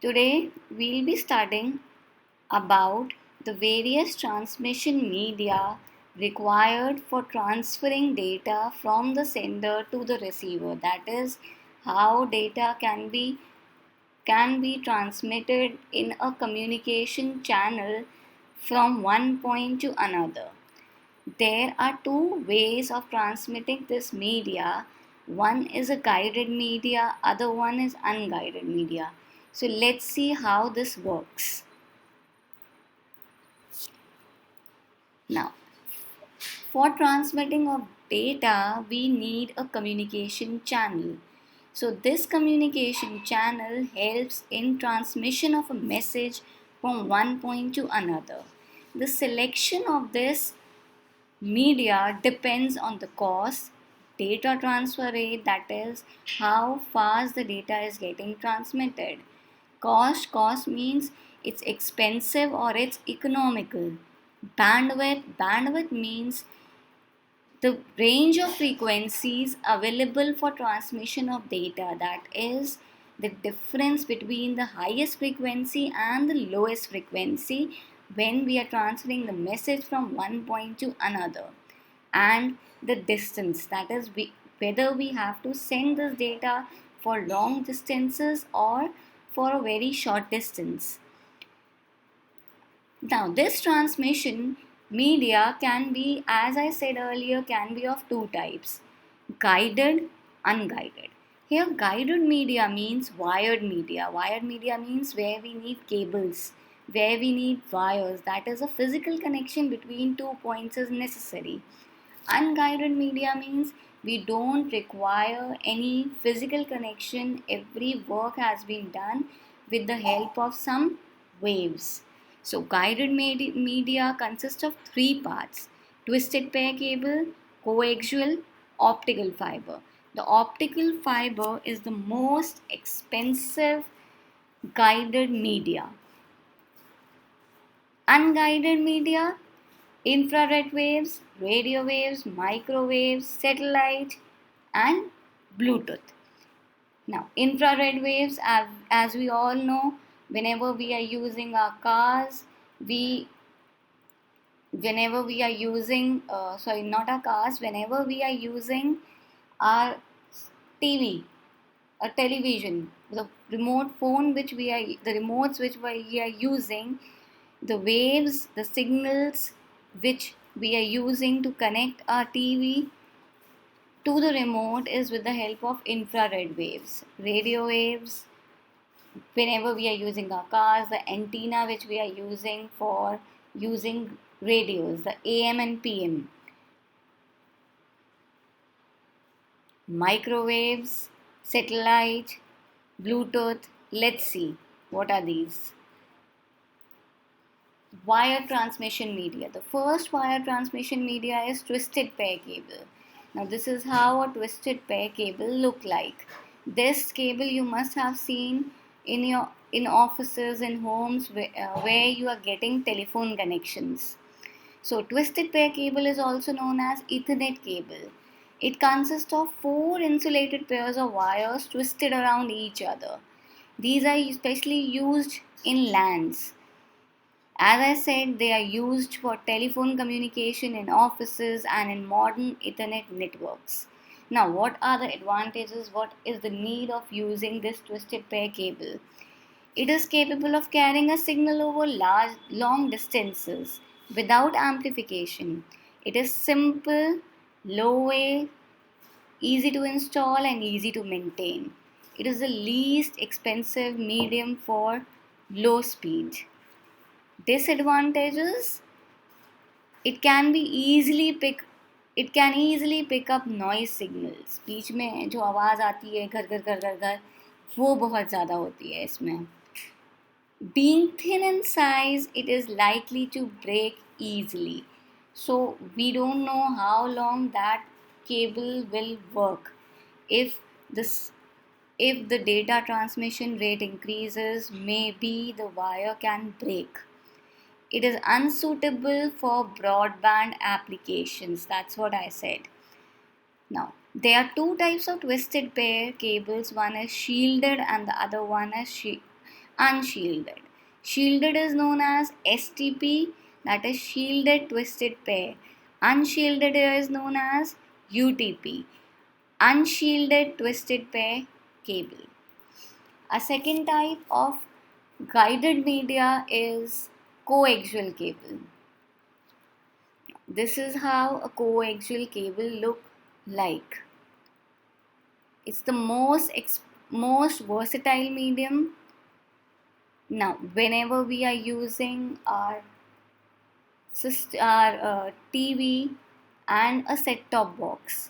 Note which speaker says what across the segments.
Speaker 1: Today we'll be studying about the various transmission media required for transferring data from the sender to the receiver. That is how data can be transmitted in a communication channel from one point to another. There are two ways of transmitting this media. One is a guided media, other one is unguided media. So let's see how this works. Now, for transmitting of data, we need a communication channel. So this communication channel helps in transmission of a message from one point to another. The selection of this media depends on the cost, data transfer rate, that is how fast the data is getting transmitted. Cost means it's expensive or it's economical. Bandwidth means the range of frequencies available for transmission of data, that is the difference between the highest frequency and the lowest frequency when we are transferring the message from one point to another. And the distance, that is whether we have to send this data for long distances or for a very short distance. Now, this transmission media can be, as I said earlier, can be of two types: guided, unguided. Here, guided media means wired media. Wired media means where we need cables, where we need wires, that is, a physical connection between 2 points is necessary. Unguided media means we don't require any physical connection, every work has been done with the help of some waves. So, guided media consists of three parts: twisted pair cable, coaxial, optical fiber. The optical fiber is the most expensive guided media. Unguided media: infrared waves, radio waves, microwaves, satellite, and Bluetooth. Now, infrared waves, as we all know, whenever we are using our cars, we whenever we are using sorry, not our cars, whenever we are using our TV, a television, the remote phone which we are the remotes which we are using, the waves, the signals which we are using to connect our TV to the remote is with the help of infrared waves. Radio waves, whenever we are using our cars, the antenna which we are using for using radios, the AM and PM. Microwaves, satellite, Bluetooth. Let's see what are these. Wire transmission media. The first wire transmission media is twisted pair cable. Now this is how a twisted pair cable look like. This cable you must have seen in offices, in homes where you are getting telephone connections. So twisted pair cable is also known as Ethernet cable. It consists of four insulated pairs of wires twisted around each other. These are especially used in LANs. As I said, they are used for telephone communication in offices and in modern Ethernet networks. Now, what are the advantages? What is the need of using this twisted pair cable? It is capable of carrying a signal over long distances without amplification. It is simple, low weight, easy to install, and easy to maintain. It is the least expensive medium for low speed. Disadvantages: it can be easily pick it can easily pick up noise signals. बीच में जो आवाज़ आती है घर घर घर घर घर, वो बहुत ज़्यादा होती है इसमें. Being thin in size, it is likely to break easily. So we don't know how long that cable will work. If this if the data transmission rate increases, maybe the wire can break. It is unsuitable for broadband applications. That's what I said. Now, there are two types of twisted pair cables. One is shielded and the other one is unshielded. Shielded is known as STP, that is shielded twisted pair. Unshielded is known as UTP, unshielded twisted pair cable. A second type of guided media is coaxial cable. This is how a coaxial cable look like. It's the most versatile medium. Now, whenever we are using our TV and a set-top box,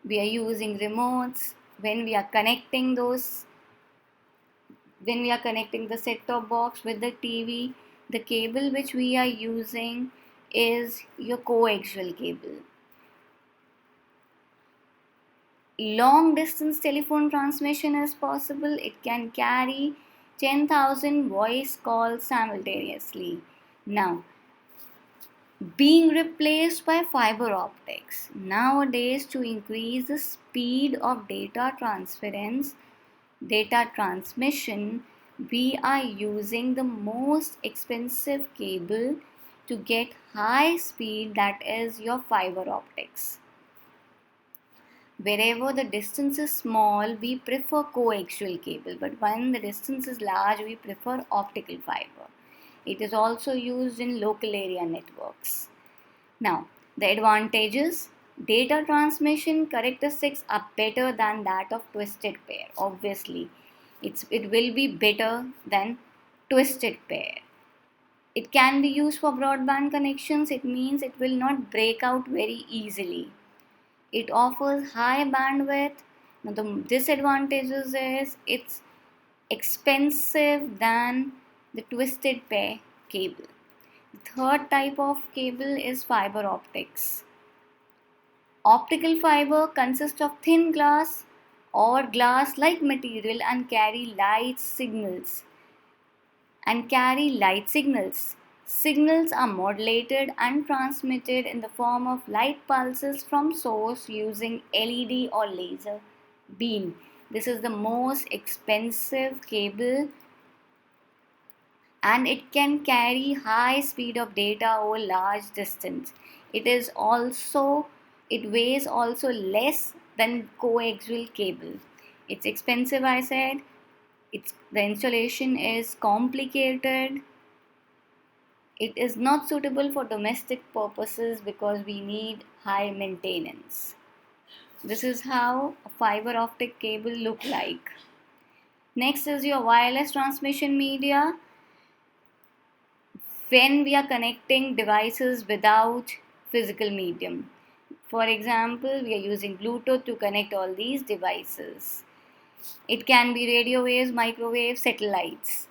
Speaker 1: we are using remotes. When we are connecting the set-top box with the TV, the cable which we are using is your coaxial cable. Long distance telephone transmission is possible. It can carry 10,000 voice calls simultaneously. Now, being replaced by fiber optics. Nowadays, to increase the speed of data transmission, we are using the most expensive cable to get high speed, that is your fiber optics. Wherever the distance is small, we prefer coaxial cable, but when the distance is large, we prefer optical fiber. It is also used in local area networks. Now, the advantages: data transmission characteristics are better than that of twisted pair. Obviously, it will be better than twisted pair. It can be used for broadband connections. It means it will not break out very easily. It offers high bandwidth. Now, the disadvantages is it's expensive than the twisted pair cable. The third type of cable is fiber optics. Optical fiber consists of thin glass or glass-like material and carry light signals. Signals are modulated and transmitted in the form of light pulses from source using LED or laser beam. This is the most expensive cable, and it can carry high speed of data over large distance. It weighs also less than coaxial cable. It's expensive, I said. The installation is complicated. It is not suitable for domestic purposes because we need high maintenance. This is how a fiber optic cable look like. Next is your wireless transmission media. When we are connecting devices without physical medium. For example, we are using Bluetooth to connect all these devices. It can be radio waves, microwave, satellites.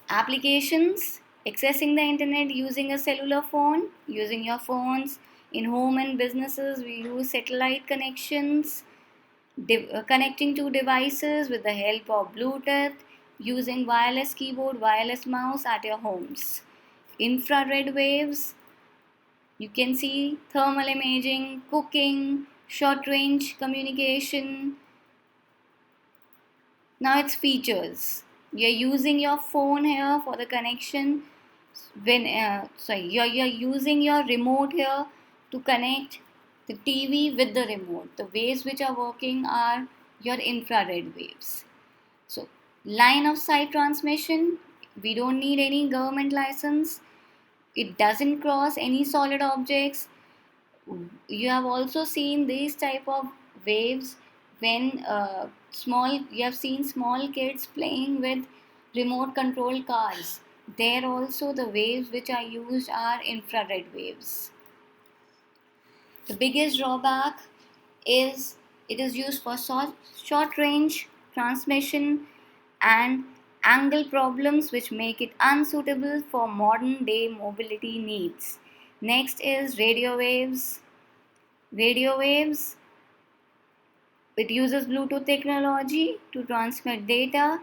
Speaker 1: Applications: accessing the internet using a cellular phone, using your phones. In home and businesses, we use satellite connections, connecting to devices with the help of Bluetooth, using wireless keyboard, wireless mouse at your homes. Infrared waves, you can see thermal imaging, cooking, short range communication. Now its features. You're using your phone here for the connection. You're using your remote here to connect the TV with the remote. The waves which are working are your infrared waves. So, line of sight transmission, we don't need any government license. It doesn't cross any solid objects. You have also seen these type of waves when you have seen small kids playing with remote control cars. There also the waves which are used are infrared waves. The biggest drawback is it is used for short range transmission and angle problems, which make it unsuitable for modern day mobility needs. Next is radio waves. Radio waves, it uses Bluetooth technology to transmit data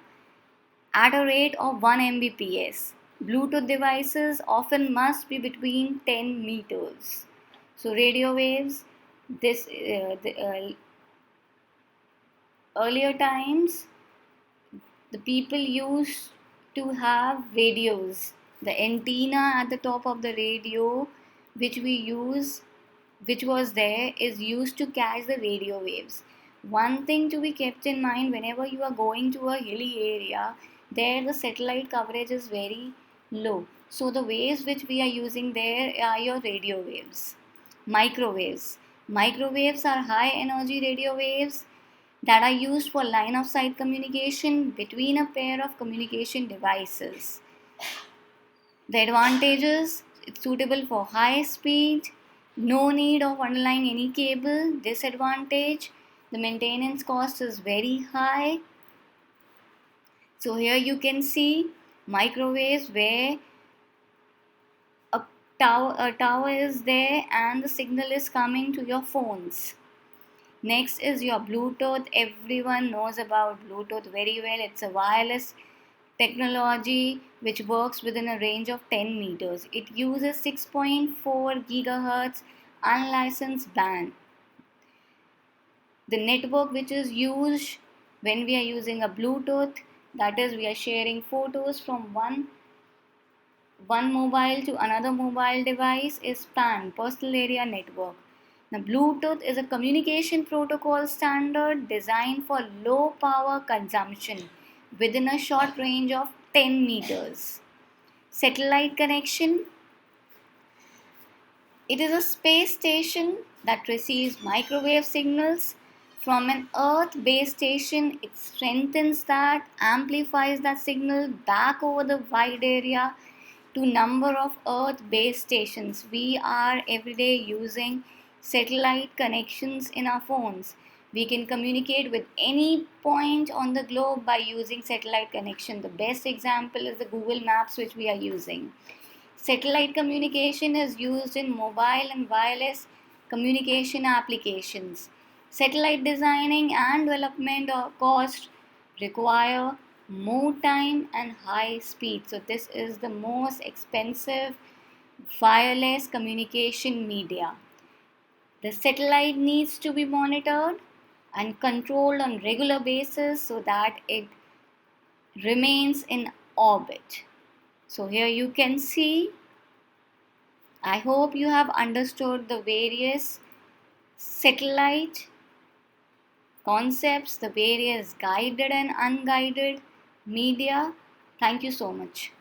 Speaker 1: at a rate of 1 Mbps. Bluetooth devices often must be between 10 meters. So radio waves, earlier times, the people used to have radios. The antenna at the top of the radio, which we use, which was there, is used to catch the radio waves. One thing to be kept in mind whenever you are going to a hilly area, there the satellite coverage is very low. So the waves which we are using there are your radio waves. Microwaves. Microwaves are high energy radio waves that are used for line of sight communication between a pair of communication devices. The advantages: it's suitable for high speed, no need of underlying any cable. Disadvantage: the maintenance cost is very high. So here you can see microwaves where a tower is there and the signal is coming to your phones. Next is your Bluetooth. Everyone knows about Bluetooth very well. It's a wireless technology which works within a range of 10 meters. It uses 6.4 gigahertz unlicensed band. The network which is used when we are using a Bluetooth, that is, we are sharing photos from one mobile to another mobile device, is PAN, Personal Area Network. Now, Bluetooth is a communication protocol standard designed for low power consumption within a short range of 10 meters. Satellite connection: it is a space station that receives microwave signals from an Earth base station. It strengthens that, amplifies that signal back over the wide area to number of Earth base stations. We are every day using satellite connections in our phones. We can communicate with any point on the globe by using satellite connection. The best example is the Google Maps which we are using. Satellite communication is used in mobile and wireless communication applications. Satellite designing and development cost require more time and high speed. So this is the most expensive wireless communication media. The satellite needs to be monitored and controlled on regular basis so that it remains in orbit. So here you can see, I hope you have understood the various satellite concepts, the various guided and unguided media. Thank you so much.